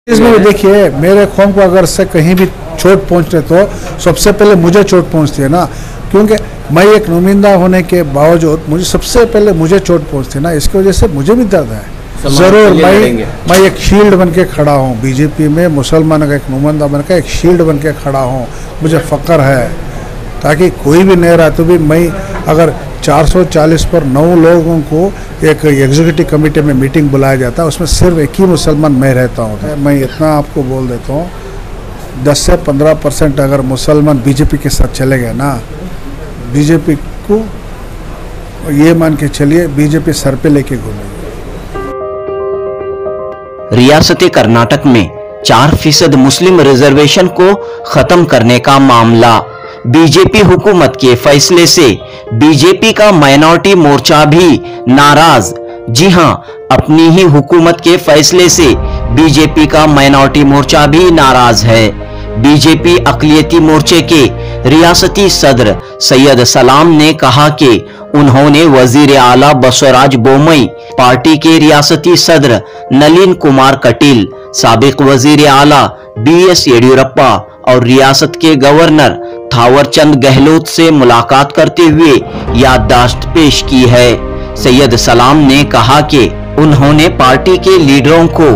इसमें भी देखिए, मेरे कौम को अगर से कहीं भी चोट पहुंचने तो सबसे पहले मुझे चोट पहुंचती है ना, क्योंकि मैं एक नुमाइंदा होने के बावजूद मुझे सबसे पहले मुझे चोट पहुंचती है ना, इसकी वजह से मुझे भी दर्द है। जरूर मैं एक शील्ड बन के खड़ा हूँ बीजेपी में, मुसलमानों का एक नुमाइंदा बन के एक शील्ड बन के खड़ा हूँ, मुझे फ़ख्र है। ताकि कोई भी नहीं रहा तो भी मैं अगर 440 पर 9 लोगों को एक एग्जीक्यूटिव कमेटी में मीटिंग बुलाया जाता है, उसमें सिर्फ एक ही मुसलमान मैं रहता हूँ। मैं इतना आपको बोल देता हूँ, 10 से 15% अगर मुसलमान बीजेपी के साथ चले गए ना, बीजेपी को ये मान के चलिए बीजेपी सर पे लेके घूमेगी। रियासत कर्नाटक में 4% मुस्लिम रिजर्वेशन को खत्म करने का मामला, बीजेपी हुकूमत के फैसले से बीजेपी का माइनॉरिटी मोर्चा भी नाराज। जी हां, अपनी ही हुकूमत के फैसले से बीजेपी का माइनॉरिटी मोर्चा भी नाराज है। बीजेपी अक़लियती मोर्चे के रियासती सदर सैयद सलाम ने कहा कि उन्होंने वजीर आला बसवराज बोमई, पार्टी के रियासती सदर नलिन कुमार कटील, साबिक वजीर आला BS येडियुरप्पा और रियासत के गवर्नर थावरचंद गहलोत से मुलाकात करते हुए याददाश्त पेश की है। सैयद सलाम ने कहा कि उन्होंने पार्टी के लीडरों को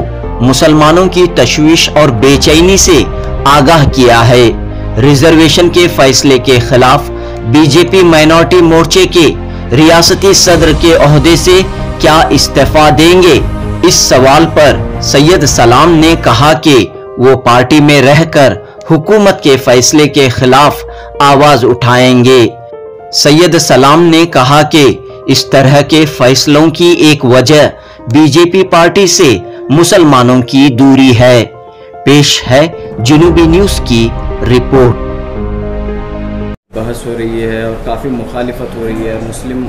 मुसलमानों की तशवीश और बेचैनी से आगाह किया है। रिजर्वेशन के फैसले के खिलाफ बीजेपी माइनॉरिटी मोर्चे के रियासती सदर के ओहदे से क्या इस्तीफा देंगे, इस सवाल पर सैयद सलाम ने कहा कि वो पार्टी में रहकर हुकूमत के फैसले के खिलाफ आवाज उठाएंगे। सैयद सलाम ने कहा कि इस तरह के फैसलों की एक वजह बीजेपी पार्टी से मुसलमानों की दूरी है। पेश है जुनूबी न्यूज़ की रिपोर्ट। बहस हो रही है और काफ़ी मुखालिफत हो रही है,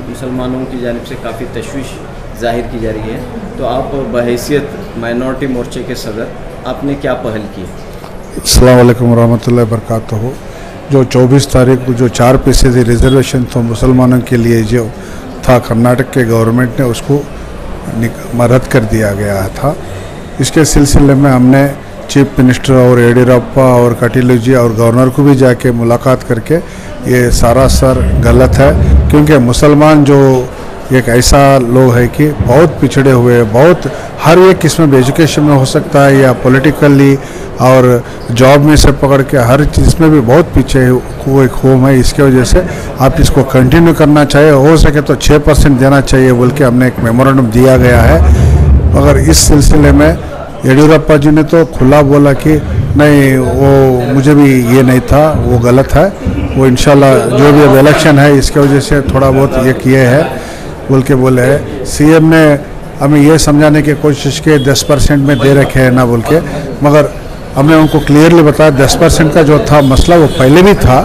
मुसलमानों की जानिब से काफ़ी तशवीश जाहिर की जा रही है, तो आप बहैसियत माइनॉरिटी मोर्चे के सदर आपने क्या पहल की? अस्सलाम वालेकुम रहमतुल्लाहि बरकातहू। जो 24 तारीख को जो 4% रिजर्वेशन तो मुसलमानों के लिए जो था, कर्नाटक के गवर्नमेंट ने उसको रद्द कर दिया गया था। इसके सिलसिले में हमने चीफ मिनिस्टर और येडियुरप्पा और कटील जी और गवर्नर को भी जाके मुलाकात करके ये सारा सर गलत है, क्योंकि मुसलमान जो एक ऐसा लोग है कि बहुत पिछड़े हुए हैं, बहुत हर एक किस्म में एजुकेशन में हो सकता है या पॉलिटिकली और जॉब में से पकड़ के हर चीज़ में भी बहुत पीछे हुए कौम है। इसके वजह से आप इसको कंटिन्यू करना चाहिए, हो सके तो 6% देना चाहिए बोल के हमने एक मेमोरेंडम दिया गया है। मगर इस सिलसिले में येडियुरप्पा जी ने तो खुला बोला कि नहीं, वो मुझे भी ये नहीं था, वो गलत है, वो इंशाल्लाह जो भी अब इलेक्शन है इसके वजह से थोड़ा बहुत ये किए है बोल के बोले है। CM ने हमें ये समझाने की कोशिश की 10% में दे रखे हैं ना बोल के, मगर हमने उनको क्लियरली बताया 10% का जो था मसला वो पहले भी था,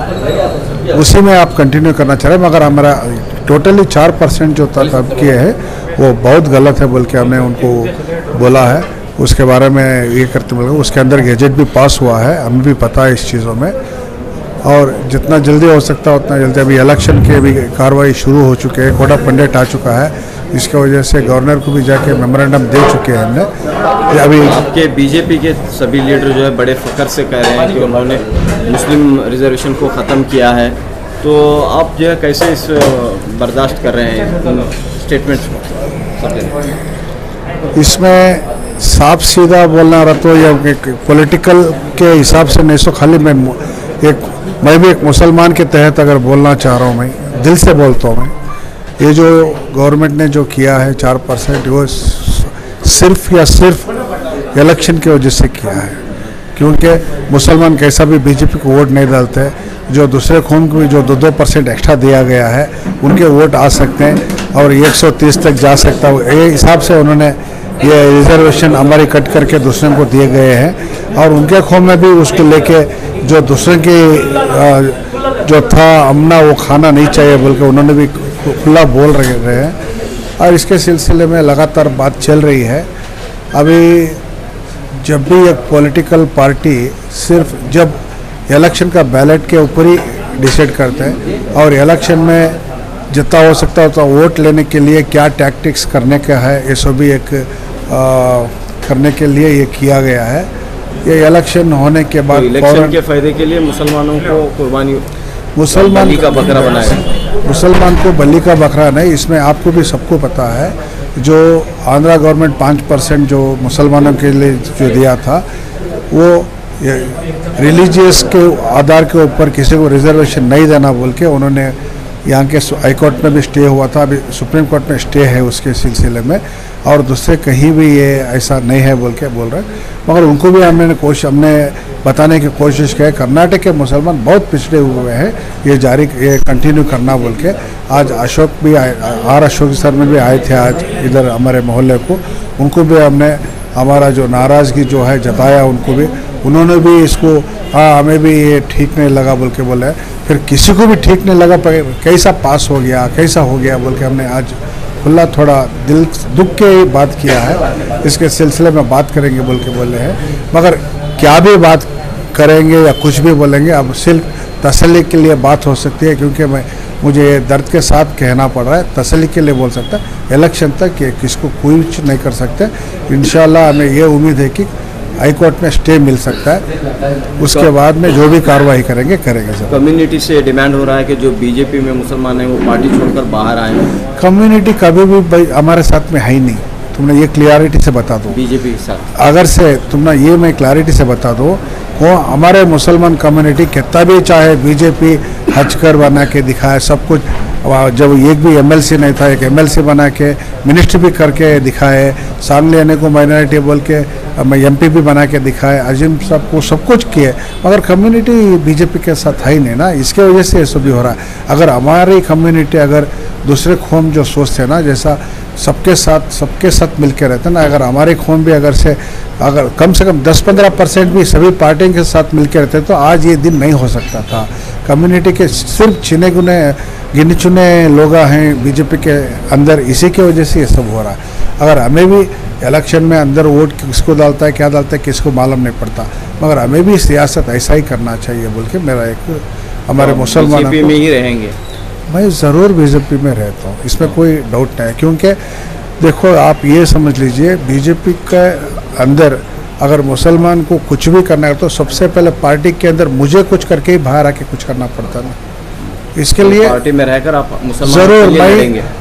उसी में आप कंटिन्यू करना चाह रहे हैं, मगर हमारा टोटली 4% जो था तब किए है वो बहुत गलत है बोल के हमने उनको बोला है। उसके बारे में ये करते मिल, उसके अंदर गैजेट भी पास हुआ है, हमें भी पता है इस चीज़ों में, और जितना जल्दी हो सकता है उतना जल्दी। अभी इलेक्शन की भी कार्रवाई शुरू हो चुके हैं, कोड ऑफ कंडक्ट आ चुका है, इसकी वजह से गवर्नर को भी जाके मेमोरेंडम दे चुके हैं हमने। अभी आपके बीजेपी के सभी लीडर जो है बड़े फ़ख्र से कह रहे हैं कि उन्होंने मुस्लिम रिजर्वेशन को ख़त्म किया है, तो आप जो है कैसे इस बर्दाश्त कर रहे हैं स्टेटमेंट्स को? इसमें साफ सीधा बोलना रहा तो या पॉलिटिकल के हिसाब से नहीं, सो खाली मैं भी एक मुसलमान के तहत अगर बोलना चाह रहा हूँ, मैं दिल से बोलता हूँ, मैं ये जो गवर्नमेंट ने जो किया है 4%, वो सिर्फ या सिर्फ इलेक्शन की वजह से किया है, क्योंकि मुसलमान कैसा भी बीजेपी को वोट नहीं डालते, जो दूसरे कौम को भी जो 2% एक्स्ट्रा दिया गया है उनके वोट आ सकते हैं और 130 तक जा सकता है। ये हिसाब से उन्होंने ये रिजर्वेशन हमारी कट करके दूसरे को दिए गए हैं, और उनके कौम में भी उसको लेके जो दूसरे के जो था अमना वो खाना नहीं चाहिए बोल के उन्होंने भी खुला बोल रहे हैं, और इसके सिलसिले में लगातार बात चल रही है। अभी जब भी एक पॉलिटिकल पार्टी सिर्फ जब इलेक्शन का बैलेट के ऊपर ही डिसाइड करते हैं, और इलेक्शन में जितना हो सकता है तो वोट लेने के लिए क्या टैक्टिक्स करने का है, ये सब भी एक करने के लिए ये किया गया है। ये इलेक्शन होने के बाद तो इलेक्शन के फायदे के लिए मुसलमानों को कुर्बानी बलि का बकरा बनाया। मुसलमान को बलि का बकरा नहीं, इसमें आपको भी सबको पता है जो आंध्रा गवर्नमेंट 5% जो मुसलमानों के लिए जो दिया था वो रिलीजियस के आधार के ऊपर किसी को रिजर्वेशन नहीं देना बोल के उन्होंने यहाँ के हाई कोर्ट में भी स्टे हुआ था, अभी सुप्रीम कोर्ट में स्टे है उसके सिलसिले में, और दूसरे कहीं भी ये ऐसा नहीं है बोल के बोल रहे हैं। मगर उनको भी हमने बताने की कोशिश की है। कर्नाटक के मुसलमान बहुत पिछड़े हुए हैं, ये कंटिन्यू करना बोल के। आज अशोक भी अशोक सर में भी आए थे आज इधर हमारे मोहल्ले को, उनको भी हमने हमारा जो नाराज़गी जो है जताया, उनको भी उन्होंने भी इसको हमें भी ये ठीक नहीं लगा बोल के बोले। फिर किसी को भी ठीक नहीं लगा, कैसा पास हो गया कैसा हो गया बोल के हमने आज खुला थोड़ा दिल दुख के बात किया है। इसके सिलसिले में बात करेंगे बोल के बोले हैं, मगर क्या भी बात करेंगे या कुछ भी बोलेंगे अब सिर्फ तसल्ली के लिए बात हो सकती है, क्योंकि मुझे ये दर्द के साथ कहना पड़ रहा है। तसल्ली के लिए बोल सकता है, इलेक्शन तक ये किसको कोई कुछ नहीं कर सकते। इंशाल्लाह हमें ये उम्मीद है कि हाई कोर्ट में स्टे मिल सकता है, उसके बाद में जो भी कार्रवाई करेंगे सर। कम्युनिटी से डिमांड हो रहा है कि जो बीजेपी में मुसलमान हैं वो पार्टी छोड़कर बाहर आए। कम्युनिटी कभी भी हमारे साथ में है ही नहीं, तुमने ये क्लियरिटी से बता दो। बीजेपी के साथ अगर से तुमने ये मैं क्लैरिटी से बता दो, वो हमारे मुसलमान कम्युनिटी कितना भी चाहे बीजेपी हजकर बना के दिखाए सब कुछ, जब एक भी एमएलसी नहीं था एक एमएलसी बना के मिनिस्टर भी करके दिखाए, सामने आने को माइनॉरिटी बोल के एमपी भी बना के दिखाए, अजीम सबको सब कुछ किए, मगर कम्युनिटी बीजेपी के साथ है ही नहीं ना, इसके वजह से ये सब भी हो रहा है। अगर हमारी कम्युनिटी अगर दूसरे कौम जो सोचते हैं ना, जैसा सबके साथ मिलकर रहते हैं ना, अगर हमारे कौम भी अगर कम से कम 10-15% भी सभी पार्टियों के साथ मिलकर रहते तो आज ये दिन नहीं हो सकता था। कम्युनिटी के सिर्फ गिने चुने लोग हैं बीजेपी के अंदर, इसी की वजह से ये सब हो रहा है। अगर हमें भी इलेक्शन में अंदर वोट किसको डालता है क्या डालता है किसको मालूम नहीं पड़ता, मगर हमें भी सियासत ऐसा ही करना चाहिए बोल के मेरा एक हमारे मुसलमान बीजेपी में ही रहेंगे। मैं ज़रूर बीजेपी में रहता हूँ, इसमें कोई डाउट नहीं है, क्योंकि देखो आप ये समझ लीजिए बीजेपी के अंदर अगर मुसलमान को कुछ भी करना है तो सबसे पहले पार्टी के अंदर मुझे कुछ करके ही बाहर आके कुछ करना पड़ता ना। इसके लिए पार्टी में रहकर आप मुसलमान ज़रूर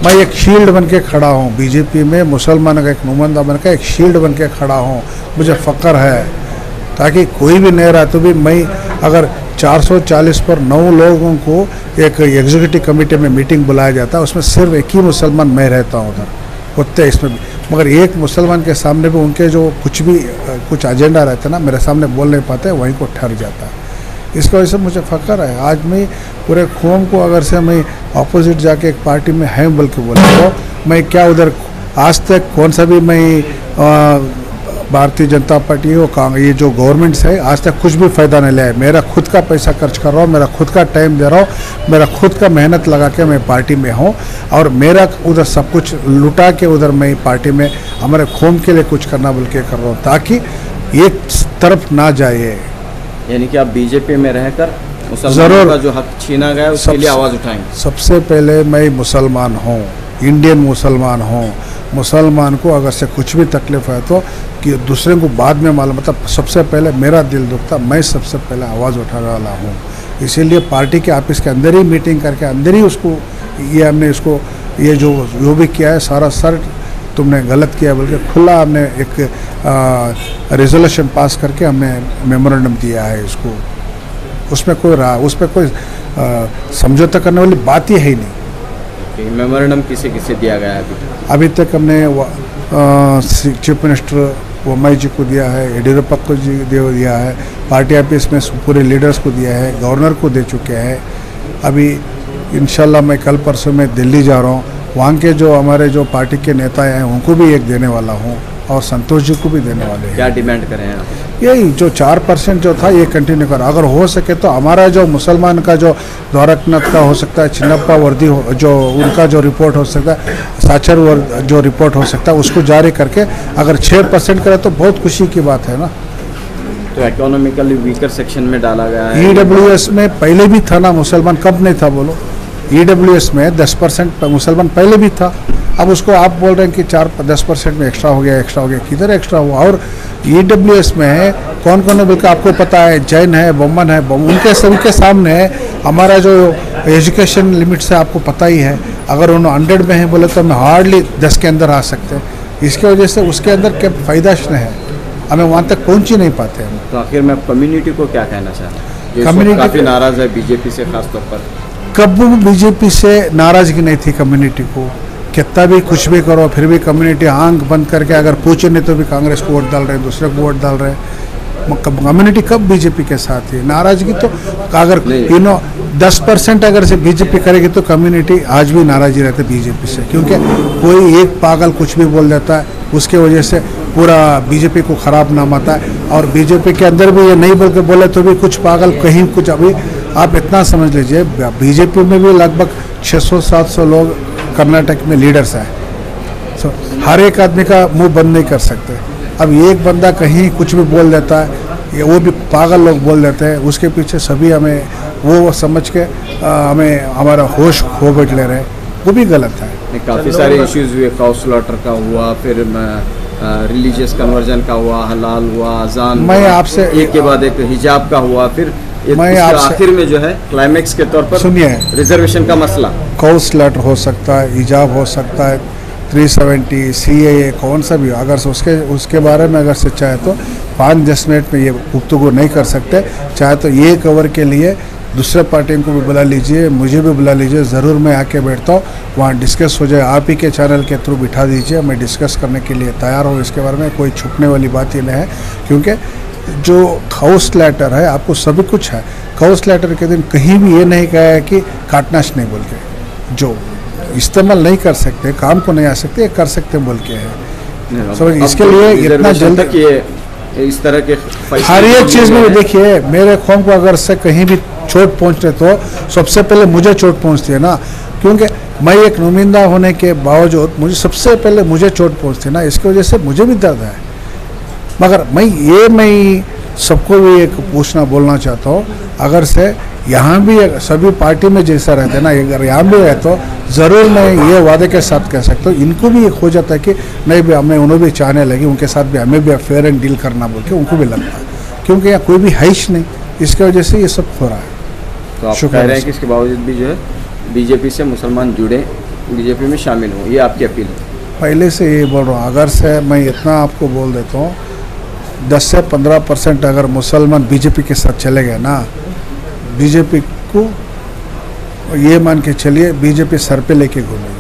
मैं एक शील्ड बन के खड़ा हूँ बीजेपी में, मुसलमान का एक नुमाइंदा बन के एक शील्ड बन के खड़ा हूँ, मुझे फ़ख्र है। ताकि कोई भी नहीं रहा तो भी मैं अगर 440 पर 9 लोगों को एक एग्जीक्यूटिव कमेटी में मीटिंग बुलाया जाता है, उसमें सिर्फ एक ही मुसलमान मैं रहता हूँ उधर होते इसमें भी, मगर एक मुसलमान के सामने भी उनके जो कुछ एजेंडा रहता है ना मेरे सामने बोल नहीं पाते, वहीं को ठहर जाता है। इसकी वजह से मुझे फ़ख्र है आज मैं पूरे कौम को अगर से मैं अपोजिट जाके एक पार्टी में है बोल के बोला तो मैं क्या उधर आज तक कौन सा भी मैं भारतीय जनता पार्टी हो ये जो गवर्नमेंट्स है आज तक कुछ भी फ़ायदा नहीं लिया है। मेरा खुद का पैसा खर्च कर रहा हूँ, मेरा खुद का टाइम दे रहा हूँ, मेरा खुद का मेहनत लगा के मैं पार्टी में हूँ, और मेरा उधर सब कुछ लुटा के उधर मैं पार्टी में हमारे कौम के लिए कुछ करना बोल के कर रहा हूँ, ताकि एक तरफ ना जाए। यानी कि आप बीजेपी में रहकर मुसलमानों का जो हक छीना गया उसके लिए आवाज़ उठाएंगे। सबसे पहले मैं मुसलमान हूँ, इंडियन मुसलमान हूँ, मुसलमान को अगर से कुछ भी तकलीफ है तो कि दूसरे को बाद में मालूम, मतलब सबसे पहले मेरा दिल दुखता, मैं सबसे पहले आवाज़ उठाने वाला हूँ। इसीलिए पार्टी के ऑफिस के अंदर ही मीटिंग करके अंदर ही उसको हमने इसको ये जो भी किया है सारा सर तुमने गलत किया बोल के खुला हमने एक रेजोल्यूशन पास करके हमने मेमोरेंडम दिया है इसको। उसमें कोई समझौता करने वाली बात ही है ही नहीं। मेमोरेंडम किसे किसे दिया गया है अभी तक? हमने चीफ मिनिस्टर वम्मई जी को दिया है, येडियुरप्पा को दिया है, पार्टी ऑफिस में पूरे लीडर्स को दिया है, गवर्नर को दे चुके हैं। अभी इंशाल्लाह मैं कल परसों में दिल्ली जा रहा हूँ, वहाँ के जो हमारे जो पार्टी के नेता हैं उनको भी एक देने वाला हूँ और संतोष जी को भी देने वाले हैं। क्या डिमांड करें आप? यही जो 4% जो था ये कंटिन्यू कर, अगर हो सके तो हमारा जो मुसलमान का जो द्वारकनाथ का हो सकता है, चिन्नप्पा वर्दी जो उनका जो रिपोर्ट हो सकता है, साक्षर जो रिपोर्ट हो सकता है उसको जारी करके अगर 6% करे तो बहुत खुशी की बात है ना। तो इकोनॉमिकली वीकर सेक्शन में डाला गया है। EWS में पहले भी था ना मुसलमान, कब नहीं था बोलो? EWS में 10% मुसलमान पहले भी था, अब उसको आप बोल रहे हैं कि 4-10% में एक्स्ट्रा हो गया, किधर एक्स्ट्रा हुआ? और EWS में कौन कौन है बोलकर आपको पता है, जैन है, बोमन है, उनके सभी के सामने हमारा जो एजुकेशन लिमिट से आपको पता ही है, अगर उन्होंने 100 में है बोले तो हम हार्डली 10 के अंदर आ सकते हैं। इसके वजह से उसके अंदर क्या फ़ायदा नहीं है, हमें वहाँ तक पहुँच ही नहीं पाते हैं। तो आखिर में आप कम्युनिटी को क्या कहना चाहते हैं? कम्युनिटी काफ़ी नाराज़ है बीजेपी से, खासतौर पर। कभी भी बीजेपी से नाराज़गी नहीं थी कम्युनिटी को, कितना भी कुछ भी करो फिर भी कम्युनिटी आंख बंद करके अगर पूछे नहीं तो भी कांग्रेस को वोट डाल रहे हैं, दूसरे को वोट डाल रहे हैं। कम्युनिटी कब बीजेपी के साथ है? नाराज़गी तो अगर 10% अगर से बीजेपी करेगी तो कम्युनिटी आज भी नाराज़गी रहती है बीजेपी से, क्योंकि कोई एक पागल कुछ भी बोल देता है, उसके वजह से पूरा बीजेपी को ख़राब नाम आता है। और बीजेपी के अंदर भी ये नहीं बोल के बोले तो भी कुछ पागल कहीं कुछ, अभी आप इतना समझ लीजिए बीजेपी में भी लगभग 600-700 लोग कर्नाटक में लीडर्स हैं। हर एक आदमी का मुंह बंद नहीं कर सकते। अब एक बंदा कहीं कुछ भी बोल देता है, वो भी पागल लोग बोल देते हैं, उसके पीछे सभी हमें वो समझ के हमें हमारा होश खो बैठ ले रहे हैं, वो भी गलत है। काफ़ी सारे इश्यूज हुए, काउ स्लॉटर का हुआ, फिर रिलीजियस कन्वर्जन का हुआ, हलाल हुआ, अजान, मैं आपसे एक के बाद एक हिजाब का हुआ, फिर मैं आपसे आखिर में जो है क्लाइमेक्स के तौर पर सुनिए, रिजर्वेशन का मसला, काउ स्लॉटर हो सकता है, हिजाब हो सकता है, 370 CAA कौन सा भी, अगर से उसके बारे में अगर से चाहे तो 5-10 मिनट में ये गुफ्तगू नहीं कर सकते। चाहे तो ये कवर के लिए दूसरे पार्टी को भी बुला लीजिए, मुझे भी बुला लीजिए, ज़रूर मैं आके बैठता हूँ, वहाँ डिस्कस हो जाए। आप ही के चैनल के थ्रू बिठा दीजिए, मैं डिस्कस करने के लिए तैयार हूँ। इसके बारे में कोई छुपने वाली बात ही नहीं है, क्योंकि जो हाउस लेटर है आपको सभी कुछ है। हाउस लेटर के दिन कहीं भी ये नहीं कहा है कि काटनाश नहीं बोल के, जो इस्तेमाल नहीं कर सकते, काम को नहीं आ सकते, ये कर सकते बोल के है। समझ, इसके लिए इतना जल्द तक ये इस तरह के हर एक चीज़ में देखिए, मेरे कौम को अगर से कहीं भी चोट पहुंचने तो सबसे पहले मुझे चोट पहुंचती है ना, क्योंकि मैं एक नुमाइंदा होने के बावजूद मुझे सबसे पहले मुझे चोट पहुंचती है ना, इसकी वजह से मुझे भी दर्द है। मगर मैं सबको भी एक पूछना बोलना चाहता हूँ, अगर से यहाँ भी सभी पार्टी में जैसा रहते हैं ना, अगर यहाँ भी है तो ज़रूर मैं ये वादे के साथ कह सकता हूँ, इनको भी एक हो जाता है कि नहीं भी हमें उन्हें भी चाहने लगी, उनके साथ भी हमें भी फेयर एंड डील करना बोल के उनको भी लगता है, क्योंकि यहाँ कोई भी है ही नहीं, इसकी वजह से ये सब हो रहा है। तो आप कह रहे हैं कि इसके बावजूद भी जो है बीजेपी से मुसलमान जुड़े, बीजेपी में शामिल हों, ये आपकी अपील है? पहले से ये बोल रहा हूँ, अगर से मैं इतना आपको बोल देता हूँ, 10 से 15% अगर मुसलमान बीजेपी के साथ चले गए ना, बीजेपी को ये मान के चलिए बीजेपी सर पे लेके घूमेगी।